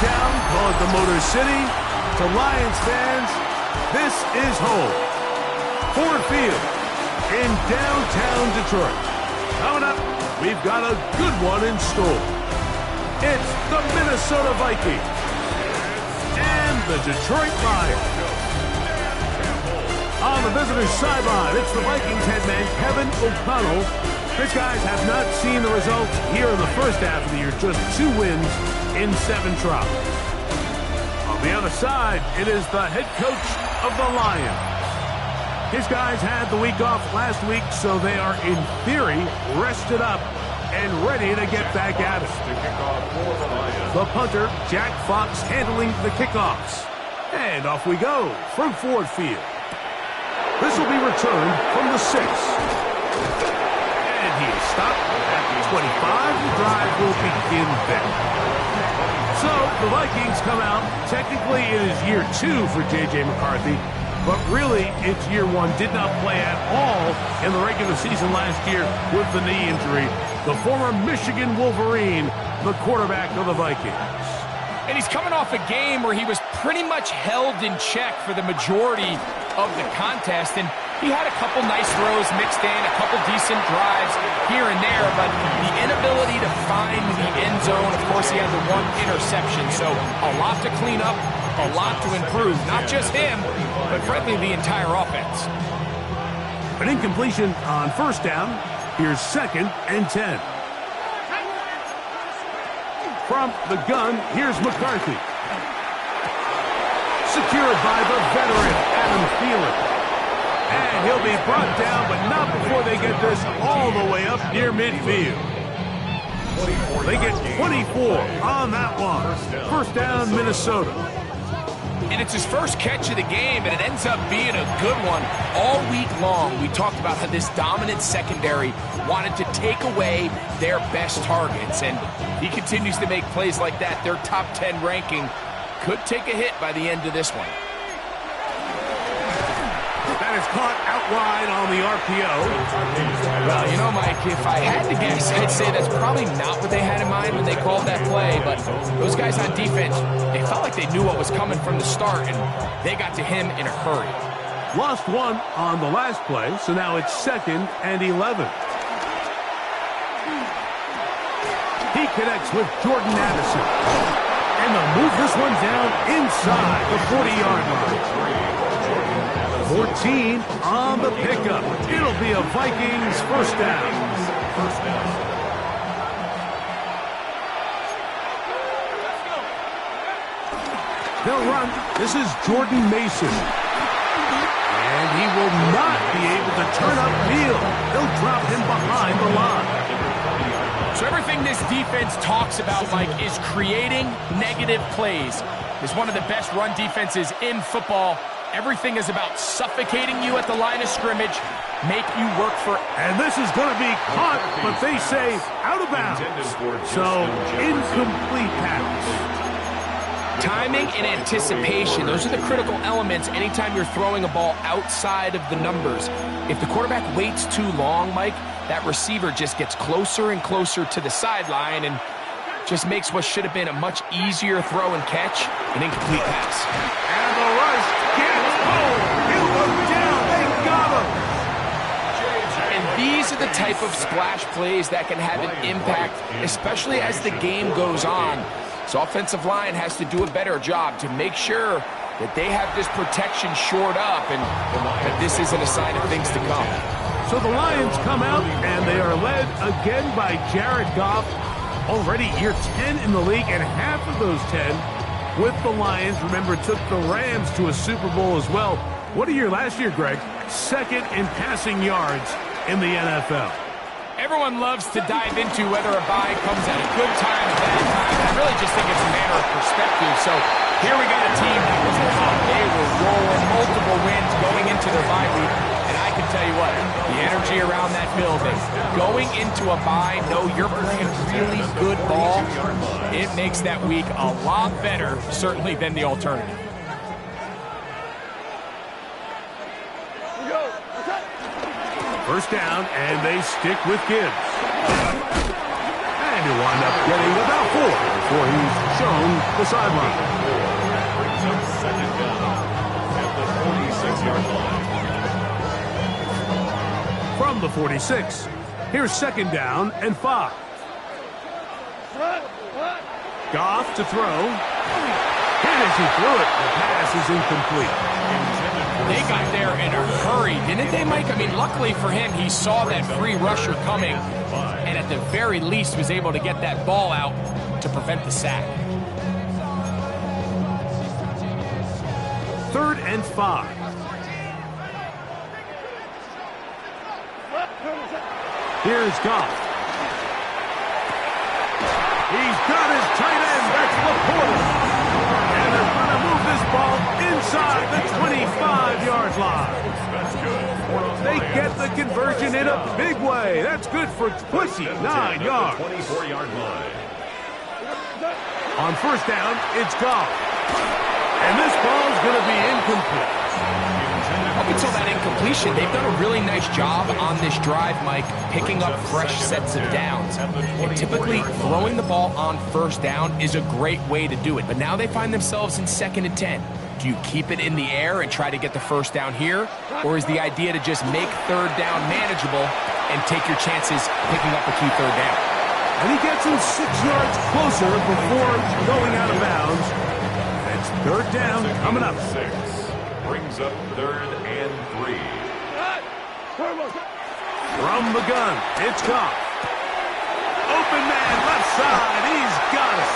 town, call it the Motor City. To Lions fans, this is home. Ford Field in downtown Detroit. Coming up, we've got a good one in store. It's the Minnesota Vikings and the Detroit Lions. On the visitor's sideline, it's the Vikings head man Kevin O'Connell. These guys have not seen the results here in the first half of the year. Just 2 wins in 7 tries. On the other side, it is the head coach of the Lions. His guys had the week off last week, so they are, in theory, rested up and ready to get back at it. The punter, Jack Fox, handling the kickoffs. And off we go from Ford Field. This will be returned from the 6. And he is stopped at the 25. The drive will begin there. So, the Vikings come out. Technically, it is year 2 for J.J. McCarthy, but really, it's year 1. Did not play at all in the regular season last year with the knee injury. The former Michigan Wolverine, the quarterback of the Vikings. And he's coming off a game where he was pretty much held in check for the majority of the contest, and he had a couple nice throws mixed in, a couple decent drives here and there, but the inability to find the end zone, of course, he had the 1 interception, so a lot to clean up, a lot to improve. Not just him, but frankly, the entire offense. An incompletion on first down. Here's 2nd and 10. From the gun, here's McCarthy. Secured by the veteran, Adam Thielen. And he'll be brought down, but not before they get this all the way up near midfield. They get 24 on that one. First down, Minnesota. And it's his first catch of the game, and it ends up being a good one. All week long, we talked about how this dominant secondary wanted to take away their best targets, and he continues to make plays like that. Their top 10 ranking could take a hit by the end of this one. That is caught out wide on the RPO. Well, you know, Mike, if I had to guess, I'd say that's probably not what they had in mind when they called that play, but those guys on defense, they felt like they knew what was coming from the start, and they got to him in a hurry. Lost 1 on the last play, so now it's 2nd and 11. He connects with Jordan Addison. And they'll move this one down inside the 40-yard line. 14 on the pickup. It'll be a Vikings first down. They'll run. This is Jordan Mason. And he will not be able to turn upfield. They'll drop him behind the line. So everything this defense talks about, Mike, is creating negative plays. It's one of the best run defenses in football. Everything is about suffocating you at the line of scrimmage, make you work for... And this is going to be caught, but they say out of bounds. So, incomplete pass. Timing and anticipation, those are the critical elements anytime you're throwing a ball outside of the numbers. If the quarterback waits too long, Mike, that receiver just gets closer and closer to the sideline and just makes what should have been a much easier throw and catch an incomplete pass. And the rush gets home. He'll go down. They got him. And these are the type of splash plays that can have an impact, especially as the game goes on. So offensive line has to do a better job to make sure that they have this protection shored up and that this isn't a sign of things to come. So the Lions come out, and they are led again by Jared Goff. Already year 10 in the league, and half of those 10 with the Lions. Remember, took the Rams to a Super Bowl as well. What a year last year, Greg. 2nd in passing yards in the NFL. Everyone loves to dive into whether a bye comes at a good time or bad time. I really just think it's a matter of perspective. So here we got a team that was hot. They were rolling, multiple wins going into their bye week. And I can tell you what, the energy around that building, going into a bye, know you're playing really good ball, it makes that week a lot better, certainly, than the alternative. First down, and they stick with Gibbs. And And he'll wind up getting about 4 before he's shown the sideline. Brings up second down at the 46-yard line. From the 46, here's second down and 5. Goff to throw. And as he threw it, the pass is incomplete. They got there in a hurry, didn't they, Mike? I mean, luckily for him, he saw that free rusher coming, and at the very least was able to get that ball out to prevent the sack. 3rd and 5. Here's Goff. He's got his tight end. That's Leaque. And they're going to move this ball inside the 25-yard line. They get the conversion in a big way. That's good for 29 yards. 24-yard line. On first down, it's Goff. And this ball's going to be incomplete. Up until that incompletion, they've done a really nice job on this drive, Mike, picking up fresh sets of downs. And typically, throwing the ball on first down is a great way to do it. But now they find themselves in 2nd and 10. Do you keep it in the air and try to get the first down here? Or is the idea to just make 3rd down manageable and take your chances picking up a key 3rd down? And he gets him 6 yards closer before going out of bounds. It's 3rd down coming up. 6 brings up 3rd and 3. From the gun, it's Goff. Open man, left side, he's got it.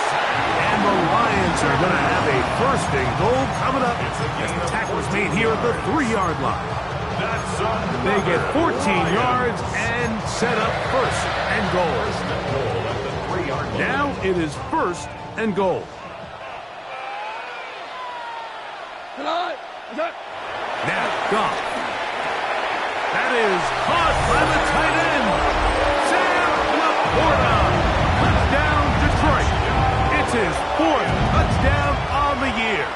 And the Lions are going to have a 1st and goal coming up as the tackle is made here at the 3-yard line. They get 14 yards and set up 1st and goal. Now it is 1st and goal. Now Goff. That is caught by the tight end. Sam Laporta. Touchdown, Detroit. It's his 4th touchdown on the year.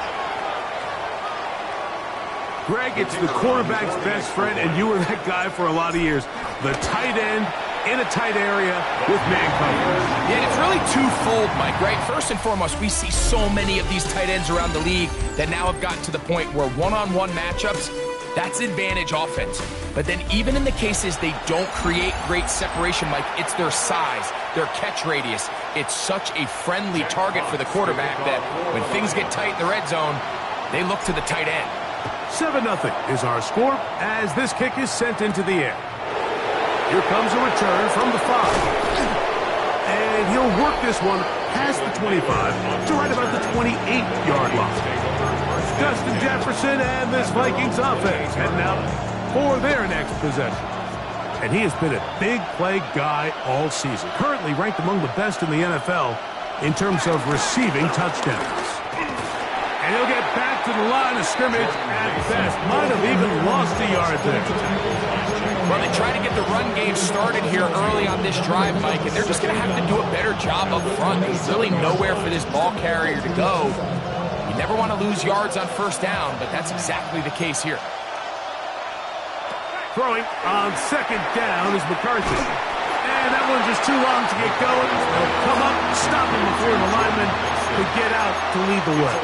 Greg, it's the quarterback's best friend, and you were that guy for a lot of years. The tight end in a tight area with man coverage. Yeah, it's really twofold, Mike, right? First and foremost, we see so many of these tight ends around the league that now have gotten to the point where one-on-one matchups, that's advantage offense. But then even in the cases they don't create great separation, Mike, it's their size, their catch radius. It's such a friendly target for the quarterback that when things get tight in the red zone, they look to the tight end. 7-0 is our score as this kick is sent into the air. Here comes a return from the 5. And he'll work this one past the 25 to right about the 28-yard line. Justin Jefferson and this Vikings offense heading out for their next possession. And he has been a big play guy all season. Currently ranked among the best in the NFL in terms of receiving touchdowns. And he'll get back to the line of scrimmage at best. Might have even lost a yard there. Well, they try to get the run game started here early on this drive, Mike, and they're just going to have to do a better job up front. There's really nowhere for this ball carrier to go. You never want to lose yards on first down, but that's exactly the case here. Throwing on 2nd down is McCarthy. And that one's just too long to get going. They'll come up, stop him before the lineman to get out to lead the way.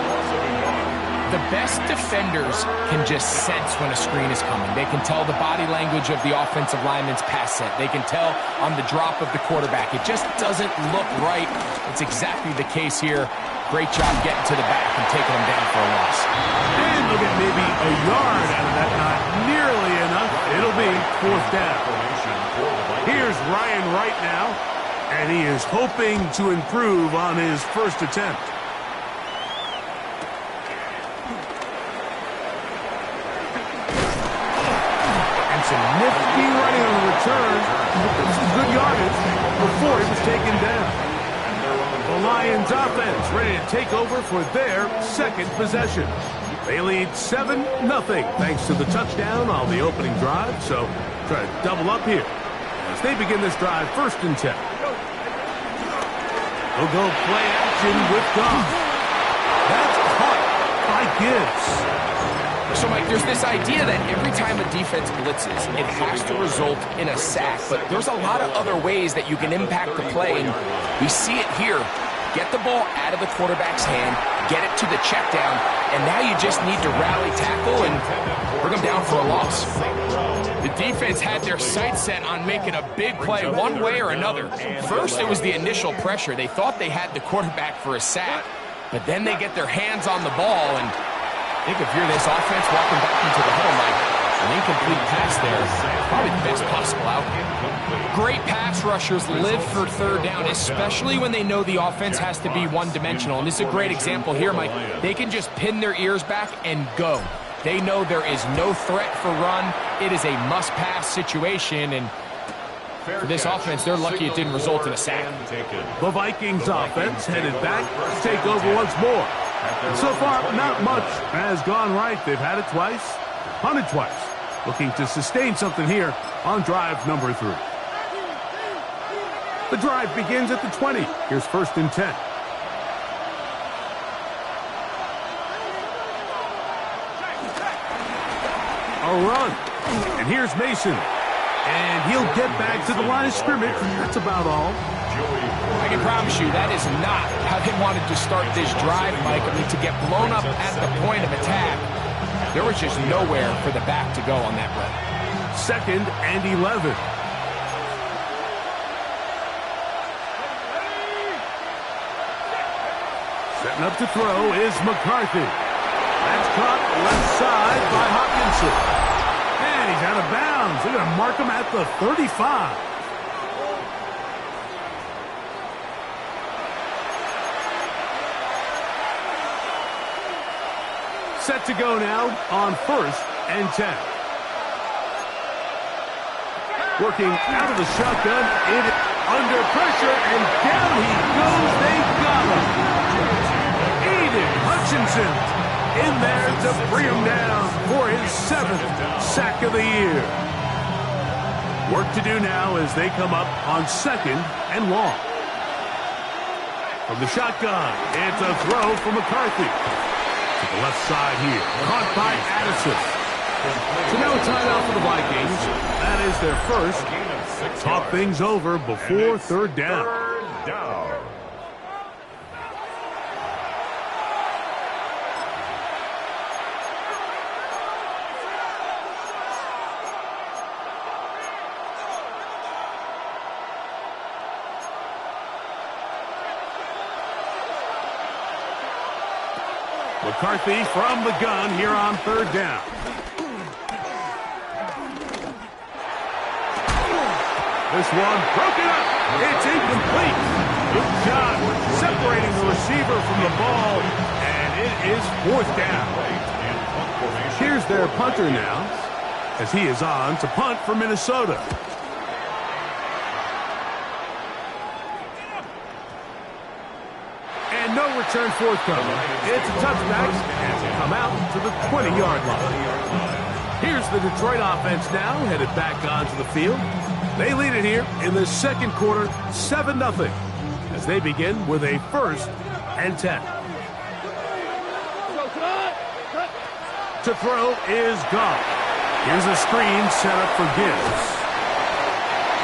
The best defenders can just sense when a screen is coming. They can tell the body language of the offensive lineman's pass set. They can tell on the drop of the quarterback. It just doesn't look right. It's exactly the case here. Great job getting to the back and taking them down for a loss. And they'll get maybe a yard out of that. Not nearly enough. It'll be 4th down. Here's Ryan Wright now, and he is hoping to improve on his 1st attempt. Some nifty running on the return. Some good yardage before he was taken down. The Lions offense ready to take over for their 2nd possession. They lead 7-0 thanks to the touchdown on the opening drive. So try to double up here as they begin this drive 1st and 10. They'll go play action with Goff. That's caught by Gibbs. So, Mike, there's this idea that every time a defense blitzes, it has to result in a sack. But there's a lot of other ways that you can impact the play, and we see it here. Get the ball out of the quarterback's hand, get it to the check down, and now you just need to rally tackle and bring them down for a loss. The defense had their sights set on making a big play one way or another. First, it was the initial pressure. They thought they had the quarterback for a sack, but then they get their hands on the ball, and I think if you're this offense walking back into the huddle, Mike, an incomplete pass there is probably the best possible outcome. Great pass rushers live for third down, especially when they know the offense has to be one-dimensional. And this is a great example here, Mike. They can just pin their ears back and go. They know there is no threat for run. It is a must-pass situation, and for this offense, they're lucky it didn't result in a sack. The Vikings offense headed back to take over once more. So far, not much has gone right. They've had it twice, punted twice. Looking to sustain something here on drive number 3. The drive begins at the 20. Here's 1st and 10. A run. And here's Mason. And he'll get back to the line of scrimmage. That's about all. I can promise you that is not how they wanted to start this drive, Mike. I mean, to get blown up at the point of attack, there was just nowhere for the back to go on that run. 2nd and 11. Setting up to throw is McCarthy. That's caught left side by Hopkinson. And he's out of bounds. They're going to mark him at the 35. Set to go now on 1st and 10. Working out of the shotgun, under pressure, and down he goes. They got him. Aiden Hutchinson in there to bring him down for his 7th sack of the year. Work to do now as they come up on 2nd and long. From the shotgun, it's a throw for McCarthy. To the left side here. Caught by Addison. So now a timeout for the Vikings. That is their first. Talk things over before 3rd down. McCarthy from the gun here on 3rd down. This one broken up. It's incomplete. Good job separating the receiver from the ball, and it is 4th down. Here's their punter now as he is on to punt for Minnesota. And no return forthcoming. It's a touchback as they come out to the 20-yard line. Here's the Detroit offense now headed back onto the field. They lead it here in the 2nd quarter, 7-0, as they begin with a 1st and 10. To throw is Goff. Here's a screen set up for Gibbs.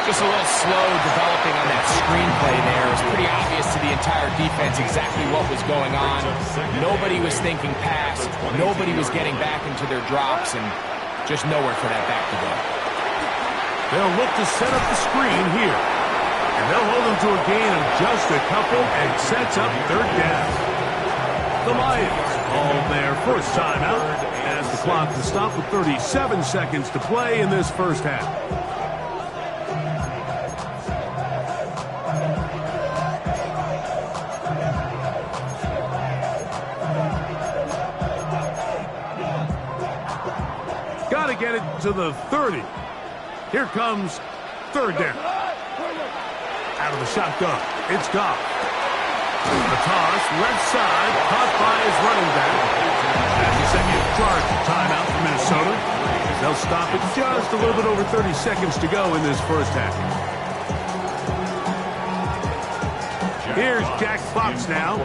Just a little slow developing on that screenplay there. It was pretty obvious to the entire defense exactly what was going on. Nobody was thinking pass. Nobody was getting back into their drops, and just nowhere for that back to go. They'll look to set up the screen here. And they'll hold them to a gain of just a couple and sets up 3rd down. The Lions call their first timeout as the clock to stop with 37 seconds to play in this first half. Got to get it to the 30. Here comes 3rd down. Out of the shotgun, it's Goff. The toss, left side, caught by his running back. That's the 2nd charge timeout for Minnesota. They'll stop it just a little bit over 30 seconds to go in this first half. Here's Jack Fox now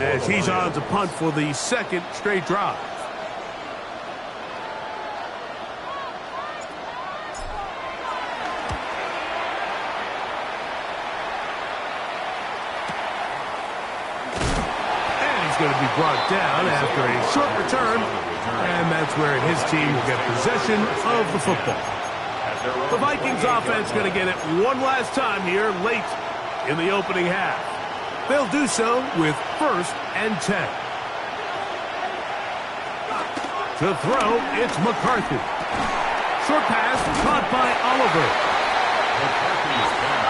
as he's on to punt for the 2nd straight drive. going to be brought down after a short return, and that's where his team will get possession of the football. The Vikings offense going to get it one last time here late in the opening half. They'll do so with 1st and 10. To throw, it's McCarthy. Short pass caught by Oliver.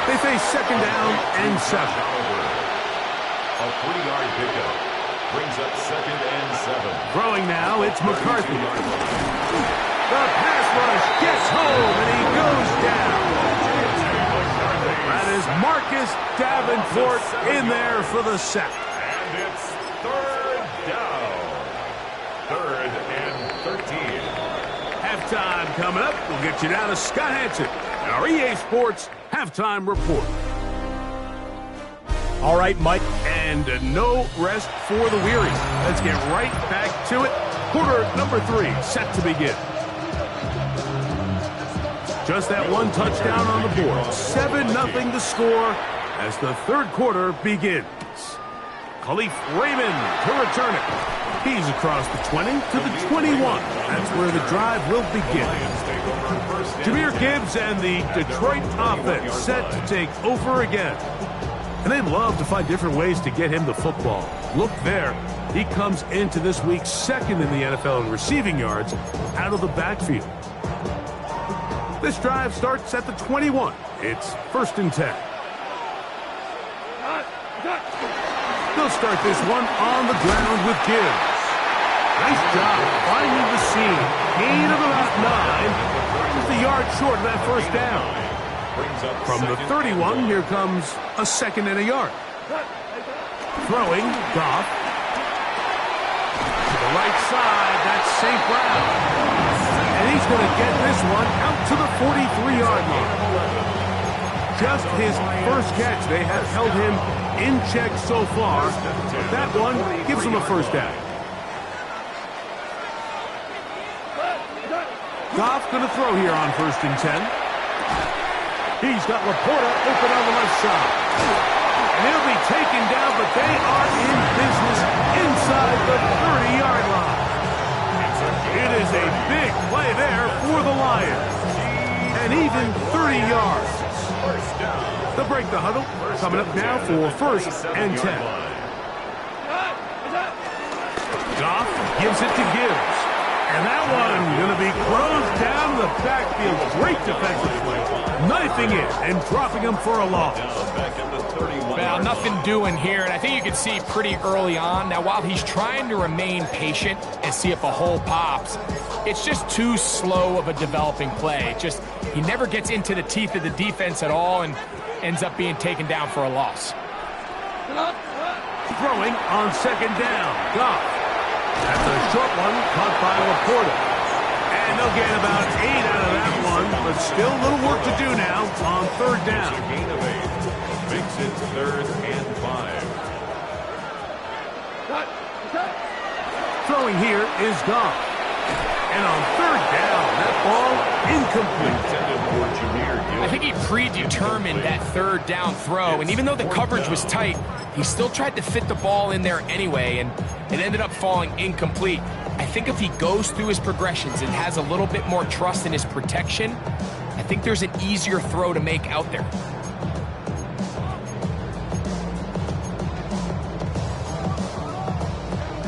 They face 2nd down and 7. A 3-yard pickup brings up 2nd and 7. Throwing now, it's McCarthy. The pass rush gets home, and he goes down. That is Marcus Davenport in there for the sack. And it's 3rd down. 3rd and 13. Halftime coming up. We'll get you down to Scott Hansen, our EA Sports Halftime Report. All right, Mike. And no rest for the weary. Let's get right back to it. Quarter number 3 set to begin. Just that one touchdown on the board. 7-0 to score as the 3rd quarter begins. Khalif Raymond to return it. He's across the 20 to the 21. That's where the drive will begin. Jahmyr Gibbs and the Detroit offense set to take over again. And they love to find different ways to get him the football. Look there. He comes into this week 2nd in the NFL in receiving yards out of the backfield. This drive starts at the 21. It's 1st and 10. They'll start this one on the ground with Gibbs. Nice job finding the seam. Gain of about 9. Just a yard short of that 1st down. From the 31, here comes a 2nd and a yard. Throwing, Goff. To the right side, that's St. Brown. And he's going to get this one out to the 43-yard line. Just his first catch. They have held him in check so far. But that one gives him a 1st down. Goff going to throw here on 1st and 10. He's got Laporta open on the left side. And he'll be taken down, but they are in business inside the 30-yard line. It is a big play there for the Lions. And even 30 yards. They'll break the huddle. Coming up now for 1st and 10. Goff gives it to Gibbs. And that one going to be closed down the backfield. Great defensive play. Knifing it and dropping him for a loss. Well, nothing doing here, and I think you can see pretty early on. Now, while he's trying to remain patient and see if a hole pops, it's just too slow of a developing play. He never gets into the teeth of the defense at all and ends up being taken down for a loss. Throwing on 2nd down. Goff. That's a short one caught by Laporta. And they'll gain about 8 out of that one, but still a little work to do now on 3rd down. Gain of 8 makes it 3rd and 5. Throwing here is Goff. And on 3rd down, that ball incomplete. I think he predetermined that 3rd down throw, and even though the coverage was tight, he still tried to fit the ball in there anyway, and it ended up falling incomplete. I think if he goes through his progressions and has a little bit more trust in his protection, I think there's an easier throw to make out there.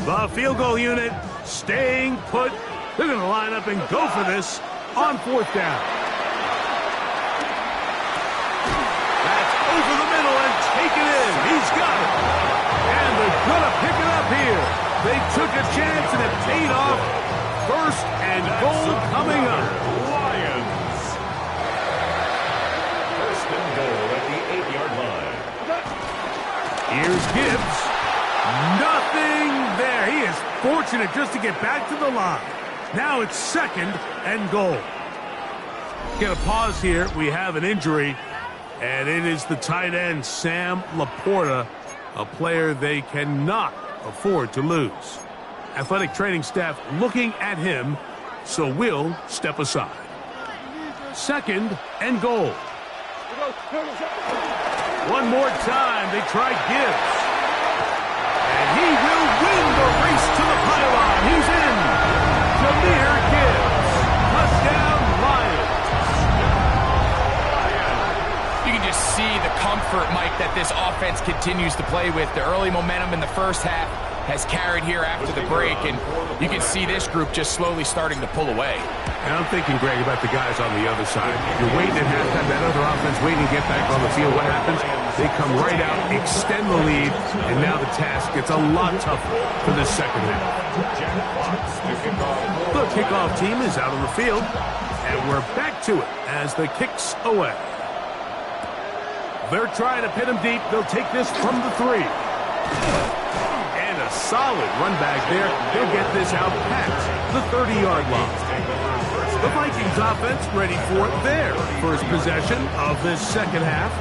The field goal unit staying put. They're going to line up and go for this on 4th down. That's over the middle and taken in. He's got it. And they're going to pick it up here. They took a chance and it paid off. 1st and goal coming up. Lions. 1st and goal at the 8-yard line. Here's Gibbs. Nothing there. He is fortunate just to get back to the line. Now it's 2nd and goal. Get a pause here. We have an injury, and it is the tight end, Sam Laporta, a player they cannot afford to lose. Athletic training staff looking at him, so we'll step aside. 2nd and goal. One more time, they try Gibbs. And he will win the race to the pylon. He's in. Jameer Gibbs. Touchdown, Lions. You can just see the comfort, Mike, that this offense continues to play with. The early momentum in the first half has carried here after the break, and you can see this group just slowly starting to pull away. And I'm thinking, Greg, about the guys on the other side. You're waiting at halftime, that other offense waiting to get back on the field. What happens? They come right out, extend the lead, and now the task gets a lot tougher for this second half. The kickoff team is out on the field, and we're back to it as the kick's away. They're trying to pin him deep. They'll take this from the 3. And a solid run back there. They'll get this out past the 30-yard line. The Vikings offense ready for their first possession of this second half.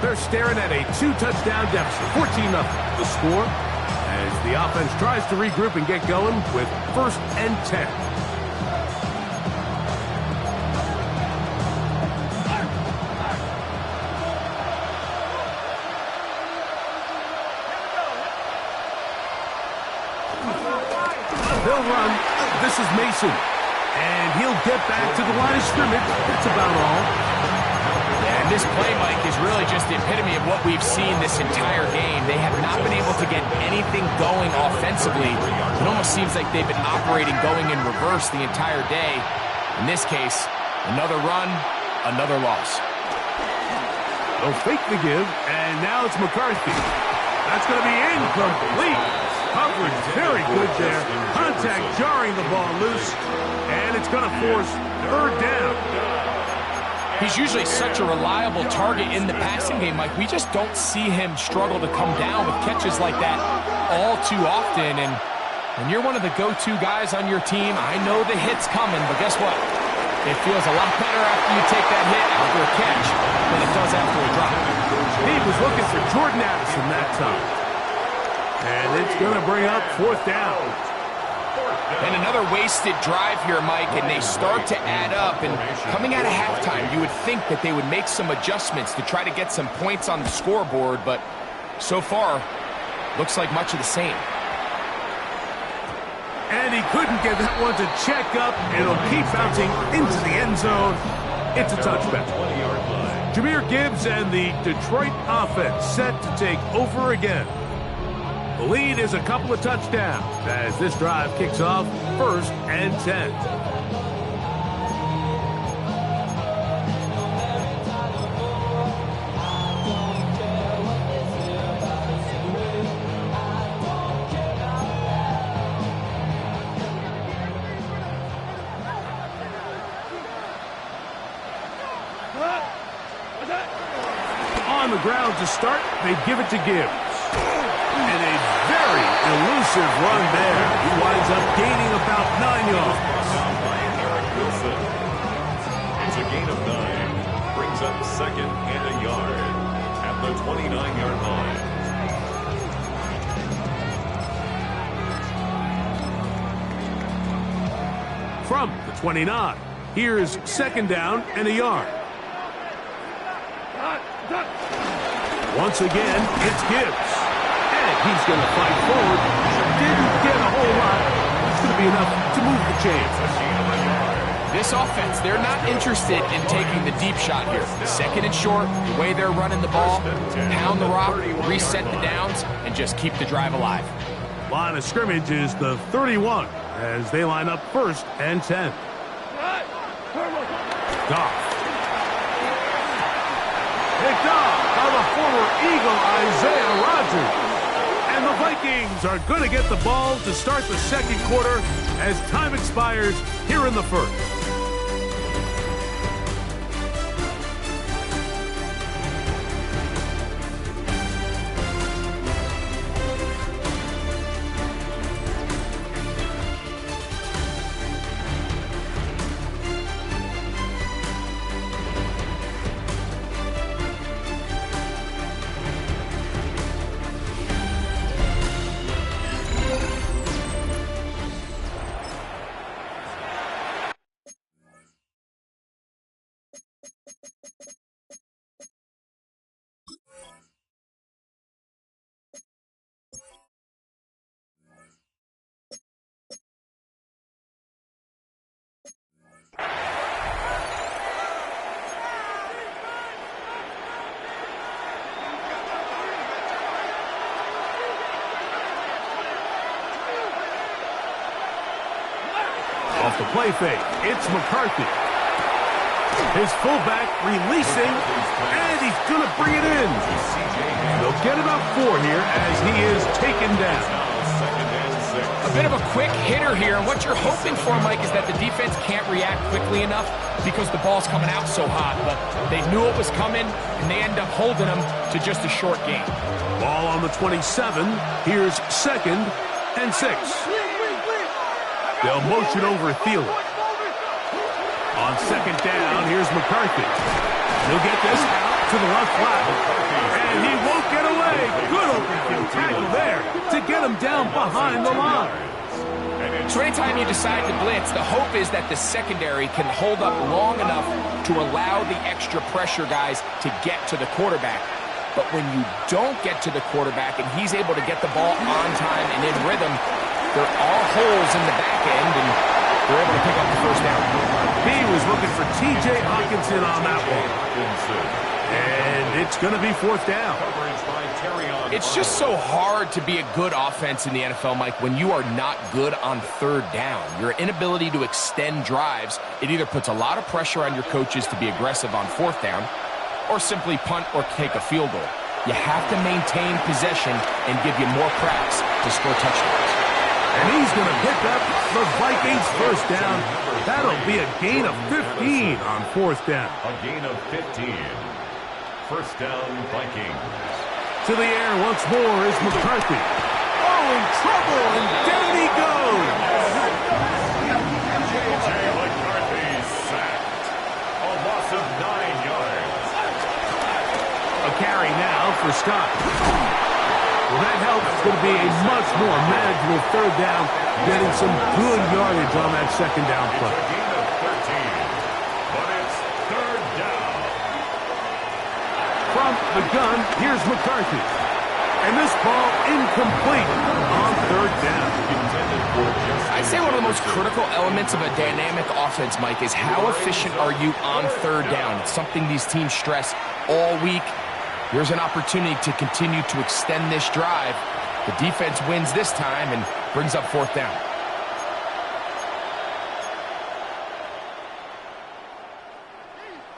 They're staring at a 2-touchdown deficit, 14-0 the score, as the offense tries to regroup and get going with 1st and 10. They'll run. This is Mason. And he'll get back to the line of scrimmage. That's about all. And this play, Mike, is really just the epitome of what we've seen this entire game. They have not been able to get anything going offensively. It almost seems like they've been operating going in reverse the entire day. In this case, another run, another loss. They'll fake the give, and now it's McCarthy. That's going to be incomplete. Coverage very good there. Contact jarring the ball loose, and it's going to force 3rd down. He's usually such a reliable target in the passing game, Mike. We just don't see him struggle to come down with catches like that all too often. And when you're one of the go-to guys on your team, I know the hit's coming, but guess what? It feels a lot better after you take that hit after a catch than it does after a drop. He was looking for Jordan Addison that time. And it's going to bring up 4th down. And another wasted drive here, Mike, and they start to add up. And coming out of halftime, you would think that they would make some adjustments to try to get some points on the scoreboard, but so far, looks like much of the same. And he couldn't get that one to check up. It'll keep bouncing into the end zone. It's a touchback. Jameer Gibbs and the Detroit offense set to take over again. The lead is a couple of touchdowns as this drive kicks off 1st and 10. On the ground to start, they give it to Gibbs. And a very elusive run there. He winds up gaining about 9 yards. It's a gain of 9. Brings up 2nd and a yard at the 29-yard line. From the 29, here's 2nd down and a yard. Once again, it's Gibbs. And he's going to fight forward. Didn't get a whole lot. It's going to be enough to move the chains. This offense, they're not interested in taking the deep shot here. 2nd and short, the way they're running the ball, pound the rock, reset the downs, and just keep the drive alive. Line of scrimmage is the 31 as they line up 1st and 10. Goff. Picked off by the former Eagle Isaiah Rodgers. And the Vikings are going to get the ball to start the 2nd quarter as time expires here in the 1st. play fake. It's McCarthy. His fullback releasing, and he's going to bring it in. They'll get about 4 here as he is taken down. A bit of a quick hitter here, and what you're hoping for, Mike, is that the defense can't react quickly enough because the ball's coming out so hot, but they knew it was coming, and they end up holding them to just a short game. Ball on the 27. Here's 2nd and 6. They'll motion over Thielen. On 2nd down, here's McCarthy. He'll get this out to the left flat, and he won't get away. Good open field tackle there to get him down behind the line. So anytime you decide to blitz, the hope is that the secondary can hold up long enough to allow the extra pressure guys to get to the quarterback. But when you don't get to the quarterback and he's able to get the ball on time and in rhythm, there are holes in the back end, and they're able to pick up the first down. He was looking for T.J. Hockenson on that one. And it's going to be 4th down. It's just so hard to be a good offense in the NFL, Mike, when you are not good on 3rd down. Your inability to extend drives, it either puts a lot of pressure on your coaches to be aggressive on 4th down or simply punt or take a field goal. You have to maintain possession and give you more cracks to score touchdowns. And he's going to pick up the Vikings' first down. That'll be a gain of 15 on 4th down. A gain of 15. First down, Vikings. To the air once more is McCarthy. Oh, in trouble, and down he goes. J.J. McCarthy sacked. A loss of 9 yards. A carry now for Scott. Well, that helps. It's going to be a much more manageable 3rd down, getting some good yardage on that 2nd down play. It's a gain of 13, but it's 3rd down. From the gun, here's McCarthy. And this ball incomplete on 3rd down. I'd say one of the most critical elements of a dynamic offense, Mike, is how efficient are you on 3rd down. It's something these teams stress all week. Here's an opportunity to continue to extend this drive. The defense wins this time and brings up 4th down.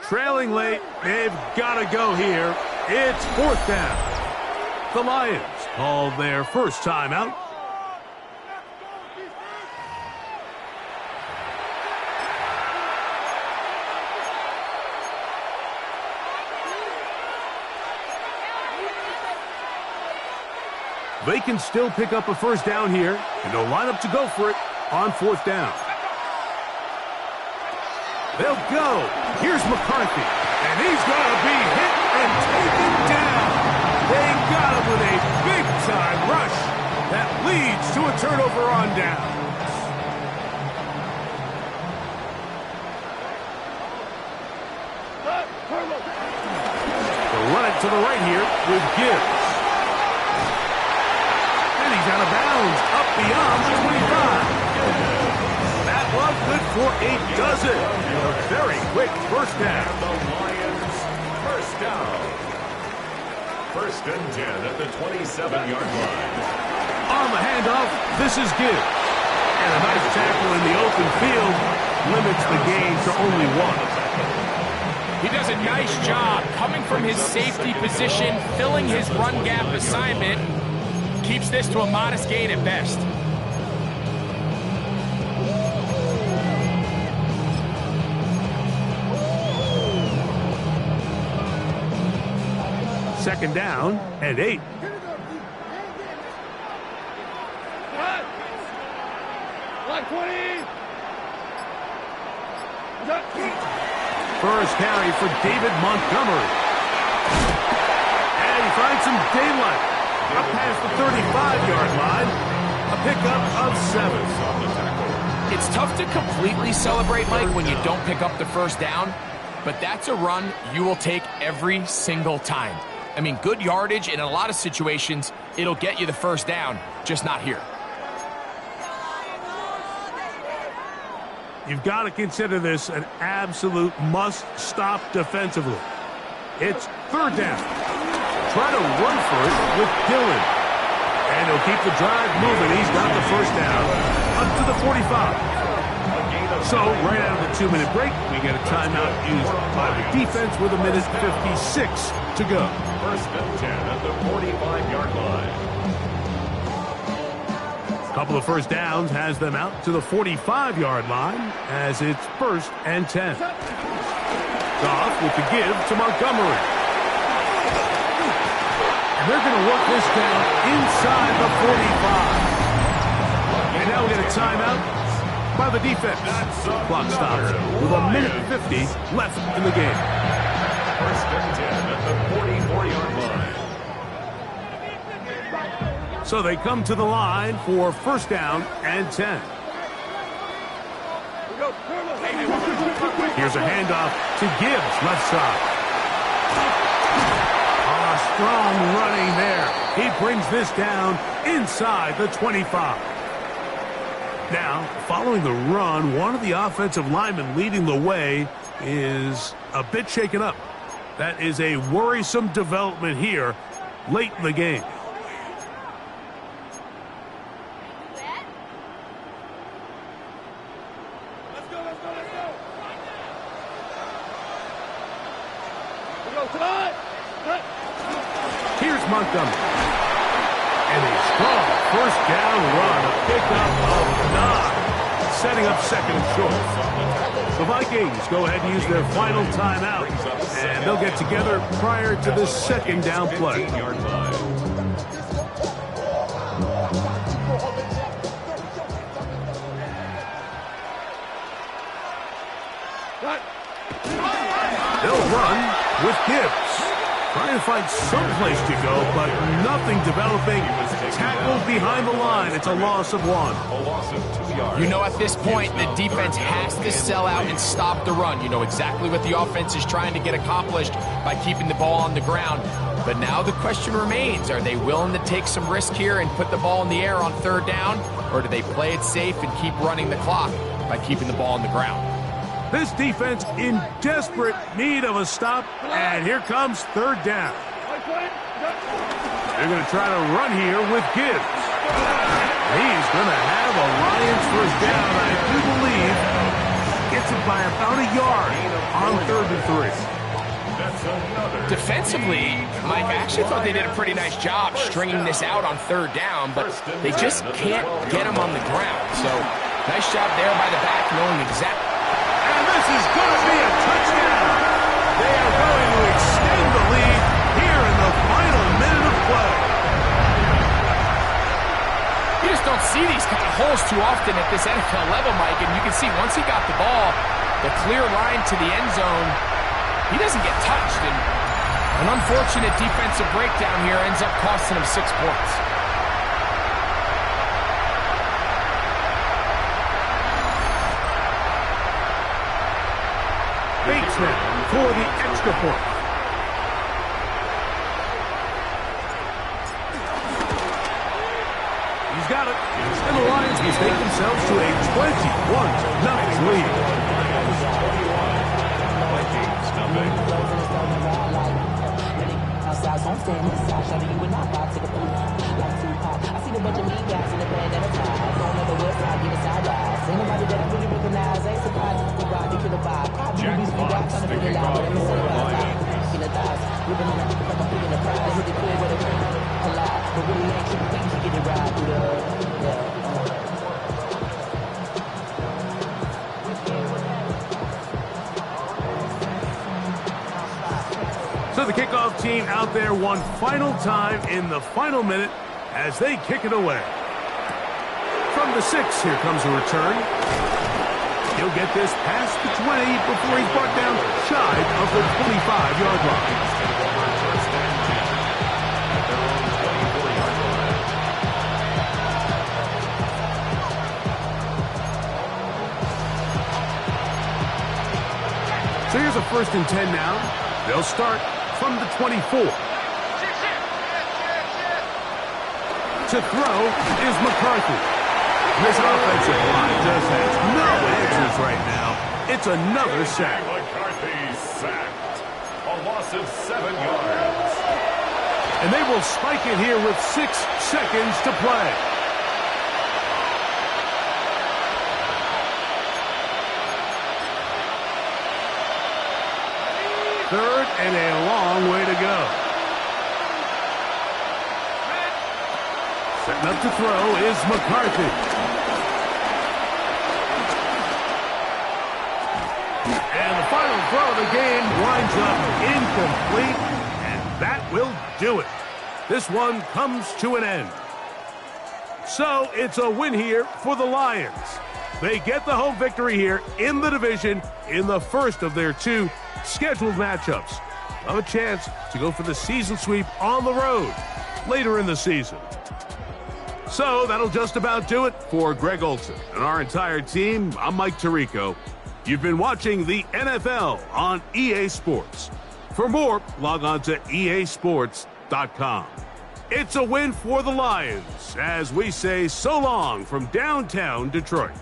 Trailing late, they've got to go here. It's 4th down. The Lions call their first timeout. They can still pick up a first down here, and they'll line up to go for it on 4th down. They'll go. Here's McCarthy, and he's going to be hit and taken down. They got him with a big-time rush that leads to a turnover on down. They'll run it to the right here with Gibbs. He's out of bounds, up beyond the 25. That was good for a dozen. A very quick first down. The Lions first down. 1st and 10 at the 27-yard line. On the handoff, this is Gibbs. And a nice tackle in the open field limits the gain to only 1. He does a nice job coming from his safety position, filling his run gap assignment. Keeps this to a modest gain at best. Second down and 8. First carry for David Montgomery. And he finds some daylight. Up past the 35-yard line, a pickup of 7. It's tough to completely celebrate, Mike, when you don't pick up the first down, but that's a run you will take every single time. I mean, good yardage in a lot of situations, it'll get you the first down, just not here. You've got to consider this an absolute must-stop defensively. It's 3rd down. Try to run for it with Dillon. And he'll keep the drive moving. He's got the first down up to the 45. A gain of So, right out of the 2-minute break, we get a timeout used by the defense with 1:56 to go. First and 10 at the 45-yard line. Couple of first downs has them out to the 45-yard line as it's 1st and 10. Goff with the give to Montgomery. And they're going to work this down inside the 45. And now we get a timeout by the defense. Clock stops with 1:50 left in the game. First and 10 at the 44-yard line. So they come to the line for 1st down and 10. Here's a handoff to Gibbs, left side. Strong running there. He brings this down inside the 25. Now, following the run, one of the offensive linemen leading the way is a bit shaken up. That is a worrisome development here late in the game. Here's Montgomery. And a strong 1st down run, a pickup of 9, setting up 2nd and short. The Vikings go ahead and use their final timeout, and they'll get together prior to the 2nd down play. They'll run with Gibbs. Trying to find some place to go, but nothing developing. Tackled behind the line. It's a loss of 1. A loss of 2 yards. You know, at this point, the defense has to sell out and stop the run. You know exactly what the offense is trying to get accomplished by keeping the ball on the ground. But now the question remains, are they willing to take some risk here and put the ball in the air on 3rd down? Or do they play it safe and keep running the clock by keeping the ball on the ground? This defense in desperate need of a stop, and here comes 3rd down. They're going to try to run here with Gibbs. He's going to have a Lions 1st down, I do believe. Gets it by about a yard on 3rd and 3. Defensively, Mike, I actually thought they did a pretty nice job stringing this out on 3rd down, but they just can't get him on the ground. So, nice job there by the back, knowing exactly. And this is going to be a touchdown. They are going to extend the lead here in the final minute of play. You just don't see these kind of holes too often at this NFL level, Mike, and you can see once he got the ball, the clear line to the end zone, he doesn't get touched, and an unfortunate defensive breakdown here ends up costing him 6 points. Bates now for the extra point. He's got it. And the Lions will take themselves to a 21-0 lead. So the kickoff team out there one final time in the final minute as they kick it away. From the 6, here comes a return. He'll get this past the 20 before he's brought down shy of the 25-yard line. So here's a 1st and 10 now. They'll start from the 24. To throw is McCarthy. This offensive line just has no answers right now. It's another sack. McCarthy sacked. A loss of 7 yards. And they will spike it here with 6 seconds to play. third and a long way to go. Setting up to throw is McCarthy. And the final throw of the game winds up incomplete, and that will do it. This one comes to an end. So it's a win here for the Lions. They get the home victory here in the division in the first of their two scheduled matchups. Have a chance to go for the season sweep on the road later in the season. So that'll just about do it for Greg Olson and our entire team. I'm Mike Tirico. You've been watching the NFL on EA Sports. For more, log on to easports.com. It's a win for the Lions as we say so long from downtown Detroit.